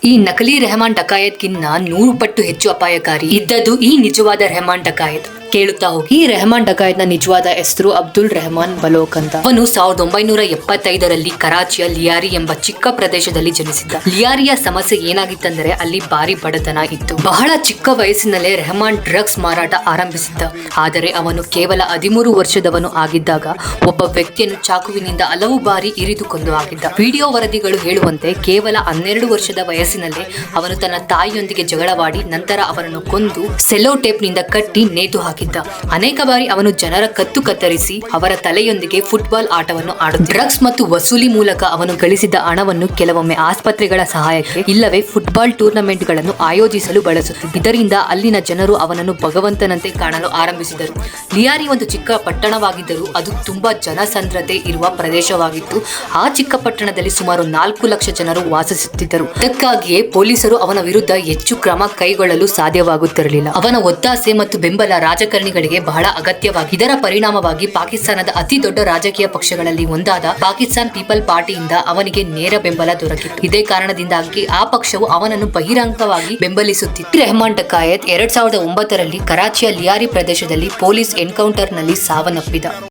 ಈ ನಕಲಿ ರೆಹಮಾನ್ ಡಕಾಯತ್ಗಿನ್ನ 100 ಪಟ್ಟು ಹೆಚ್ಚು ಅಪಾಯಕಾರಿ ಇದ್ದದ್ದು ಈ ನಿಜವಾದ ರೆಹಮಾನ್ ಡಕಾಯತ್. ಕೇಳುತ್ತಾ ಹೋಗಿ. ರೆಹಮಾನ್ ಡಕಾಯತ್ನ ನಿಜವಾದ ಹೆಸರು ಅಬ್ದುಲ್ ರೆಹಮಾನ್ ಬಲೋಕ್ ಅಂತ. ಅವನು 1975ರಲ್ಲಿ ಕರಾಚಿಯ ಲಿಯಾರಿ ಎಂಬ ಚಿಕ್ಕ ಪ್ರದೇಶದಲ್ಲಿ ಜನಿಸಿದ್ದ. ಲಿಯಾರಿಯ ಸಮಸ್ಯೆ ಏನಾಗಿತ್ತಂದ್ರೆ ಅಲ್ಲಿ ಭಾರಿ ಬಡತನ ಇತ್ತು. ಬಹಳ ಚಿಕ್ಕ ವಯಸ್ಸಿನಲ್ಲೇ ರೆಹಮಾನ್ ಡ್ರಗ್ಸ್ ಮಾರಾಟ ಆರಂಭಿಸಿದ್ದ. ಆದರೆ ಅವನು ಕೇವಲ 13 ವರ್ಷದವನು ಆಗಿದ್ದಾಗ ಒಬ್ಬ ವ್ಯಕ್ತಿಯನ್ನು ಚಾಕುವಿನಿಂದ ಹಲವು ಬಾರಿ ಇರಿದು ಕೊಂದು ಹಾಕಿದ್ದ. ವಿಡಿಯೋ ವರದಿಗಳು ಹೇಳುವಂತೆ ಕೇವಲ 12 ವರ್ಷದ ವಯಸ್ಸಿನಲ್ಲೇ ಅವನು ತನ್ನ ತಾಯಿಯೊಂದಿಗೆ ಜಗಳವಾಡಿ ನಂತರ ಅವರನ್ನು ಕೊಂದು ಸೆಲೋ ಟೇಪ್ನಿಂದ ಕಟ್ಟಿ ನೇತು ಹಾಕಿದ್ದ. ಅನೇಕ ಬಾರಿ ಅವನು ಜನರ ಕತ್ತು ಕತ್ತರಿಸಿ ಅವರ ತಲೆಯೊಂದಿಗೆ ಫುಟ್ಬಾಲ್ ಆಟವನ್ನು ಆಡುತ್ತಿದ್ದ. ಡ್ರಗ್ಸ್ ಮತ್ತು ವಸೂಲಿ ಮೂಲಕ ಅವನು ಗಳಿಸಿದ ಹಣವನ್ನು ಕೆಲವೊಮ್ಮೆ ಆಸ್ಪತ್ರೆಗಳ ಸಹಾಯಕ್ಕೆ ಇಲ್ಲವೇ ಫುಟ್ಬಾಲ್ ಟೂರ್ನಮೆಂಟ್ಗಳನ್ನು ಆಯೋಜಿಸಲು ಬಳಸುತ್ತಿದ್ದ. ಇದರಿಂದ ಅಲ್ಲಿನ ಜನರು ಅವನನ್ನು ಭಗವಂತನಂತೆ ಕಾಣಲು ಆರಂಭಿಸಿದರು. ಲಿಯಾರಿ ಒಂದು ಚಿಕ್ಕ ಪಟ್ಟಣವಾಗಿದ್ದರೂ ಅದು ತುಂಬಾ ಜನಸಂದ್ರತೆ ಇರುವ ಪ್ರದೇಶವಾಗಿತ್ತು. ಆ ಚಿಕ್ಕ ಪಟ್ಟಣದಲ್ಲಿ ಸುಮಾರು 4 ಲಕ್ಷ ಜನರು ವಾಸಿಸುತ್ತಿದ್ದರು. ಅದಕ್ಕಾಗಿಯೇ ಪೊಲೀಸರು ಅವನ ವಿರುದ್ಧ ಹೆಚ್ಚು ಕ್ರಮ ಕೈಗೊಳ್ಳಲು ಸಾಧ್ಯವಾಗುತ್ತಿರಲಿಲ್ಲ. ಅವನ ಒತ್ತಾಸೆ ಮತ್ತು ಬೆಂಬಲ ರಾಜಕಾರಣಿಗಳಿಗೆ ಬಹಳ ಅಗತ್ಯವಾಗಿ. ಇದರ ಪರಿಣಾಮವಾಗಿ ಪಾಕಿಸ್ತಾನದ ಅತಿ ದೊಡ್ಡ ರಾಜಕೀಯ ಪಕ್ಷಗಳಲ್ಲಿ ಒಂದಾದ ಪಾಕಿಸ್ತಾನ್ ಪೀಪಲ್ ಪಾರ್ಟಿಯಿಂದ ಅವನಿಗೆ ನೇರ ಬೆಂಬಲ ದೊರಕಿತ್ತು. ಇದೇ ಕಾರಣದಿಂದಾಗಿ ಆ ಪಕ್ಷವು ಅವನನ್ನು ಬಹಿರಂಗವಾಗಿ ಬೆಂಬಲಿಸುತ್ತಿತ್ತು. ರೆಹಮಾನ್ ಡಕಾಯತ್ 2009ರಲ್ಲಿ ಕರಾಚಿಯ ಲಿಯಾರಿ ಪ್ರದೇಶದಲ್ಲಿ ಪೊಲೀಸ್ ಎನ್ಕೌಂಟರ್ನಲ್ಲಿ ಸಾವನ್ನಪ್ಪಿದ.